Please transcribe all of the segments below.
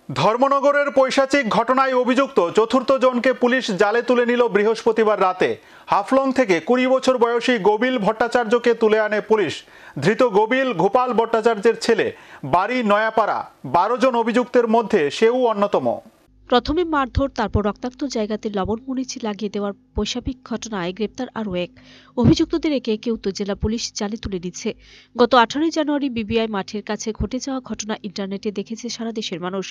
ধর্মনগরের পৈশাচিক ঘটনায় অভিযুক্ত চতুর্থ জনকে পুলিশ জালে তুলে নিল বৃহস্পতিবার রাতে। হাফলং থেকে 20 বছর বয়সী গোবিল ভট্টাচার্যকে তুলে আনে পুলিশ। ধৃত গোবিল গোপাল ভট্টাচার্যের ছেলে, বাড়ি নয়াপাড়া। 12 জন অভিযুক্তের মধ্যে সেও অন্যতম। প্রথমে মারধর, তারপর রক্তাক্ত জায়গাতে লবণ মরিচি লাগিয়ে দেওয়ার বৈষয়িক ঘটনায় গ্রেপ্তার আরও এক। অভিযুক্তদের একে একে উত্তর জেলা পুলিশ জালে তুলে নিচ্ছে। গত 18 জানুয়ারি বিবিআই মাঠের কাছে ঘটে যাওয়া ঘটনা ইন্টারনেটে দেখেছে সারা দেশের মানুষ।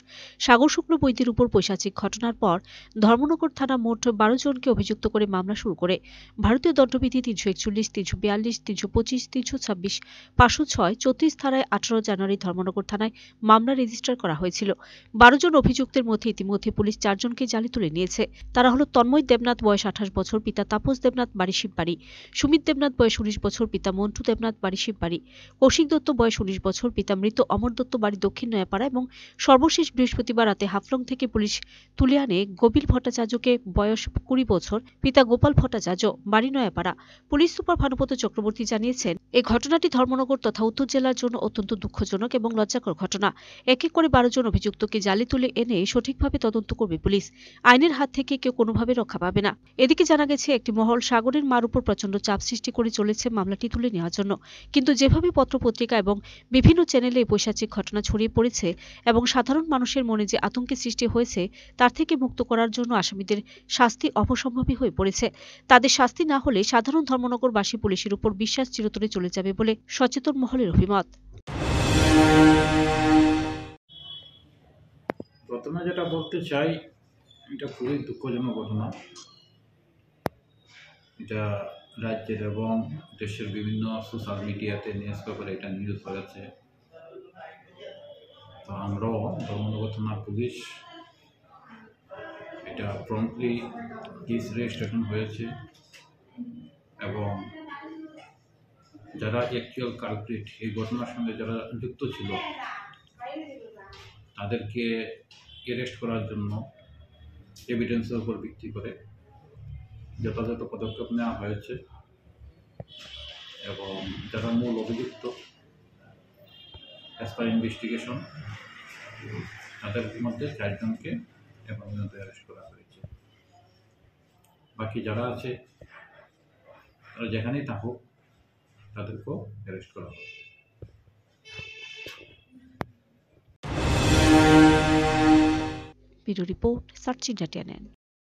সাগর শুক্ল বৈদ্যের উপর পৈশাচিক ঘটনার পর ধর্মনগর থানা মোট 12 জনকে অভিযুক্ত করে মামলা শুরু করে। ভারতীয় দণ্ডবিধি 341, 342, 325, 326, 506, 34 ধারায় 18 জানুয়ারি ধর্মনগর থানায় মামলা রেজিস্টার করা হয়েছিল। 12 জন অভিযুক্তের মধ্যে ইতিমধ্যে পুলিশ 4 জনকে জালে তুলে নিয়েছে। তারা হলো তন্ময় দেবনাথ, বয়স 28 বছর, পিতা তাপস দেবনাথ, বাড়ি শিববাড়ি; সুমিত দেবনাথ, বয়স 19 বছর, পিতা মন্টু দেবনাথ, বাড়ি শিববাড়ি; কৌশিক দত্ত, বয়স 19 বছর, পিতা মৃত অমর দত্ত, বাড়ি দক্ষিণ নয়াপাড়া; এবং সর্বশেষ বৃহস্পতিবার রাতে হাফলং থেকে পুলিশ তুলে আনে গোবিল ভট্টাচার্যকে, বয়স 20 বছর, পিতা গোপাল ভট্টাচার্য, বাড়ি নয়াপাড়া। পুলিশ সুপার ভানুপত চক্রবর্তী জানিয়েছেন, এই ঘটনাটি ধর্মনগর তথা উত্তর জেলার জন্য অত্যন্ত দুঃখজনক এবং লজ্জাকর ঘটনা। এক এক করে 12 জন অভিযুক্তকে জালে তুলে এনে সঠিকভাবে তদন্ত করবে পুলিশ। আইনের হাত থেকে কেউ কোনোভাবে রক্ষা পাবে না। এদিকে জানা গেছে, একটি মহল সাগরের মার উপর প্রচন্ড চাপ সৃষ্টি করে চলেছে মামলাটি তুলে নেওয়ার জন্য। কিন্তু যেভাবে পত্রপত্রিকা এবং বিভিন্ন চ্যানেলে এই পৈশাচিক ঘটনা ছড়িয়ে পড়েছে এবং সাধারণ মানুষের মনে যে আতঙ্কের সৃষ্টি হয়েছে, তার থেকে মুক্ত করার জন্য আসামিদের শাস্তি অবশ্যম্ভাবী হয়ে পড়েছে। তাদের শাস্তি না হলে সাধারণ ধর্মনগরবাসী পুলিশের উপর বিশ্বাস চিরতরে চলে যাবে বলে সচেতন মহলের অভিমত। প্রথমে যেটা বলতে চাই, এটা খুবই দুঃখজনক ঘটনা। এটা রাজ্যের এবং দেশের বিভিন্ন সোশ্যাল মিডিয়াতে, নিউজ পেপারে এটা নিউজ হয়েছে। তো আমরাও ধর্মনগর থানার পুলিশ এটা প্রম্পটলি কেস রেজিস্ট্রেশন হয়েছে এবং যারা অ্যাকচুয়াল কালপ্রিট, এই ঘটনার সঙ্গে যারা যুক্ত ছিল, তাদেরকে অ্যারেস্ট করার জন্য এভিডেন্সের উপর ভিত্তি করে যথাযথ পদক্ষেপ নেওয়া হয়েছে এবং যারা মূল অভিযুক্ত অ্যাজ পার ইনভেস্টিগেশন, তাদের মধ্যে 4 জনকে এখন অ্যারেস্ট করা হয়েছে। বাকি যারা আছে তারা যেখানেই থাকুক, তাদেরকেও অ্যারেস্ট করা হবে। Bureau report, search India.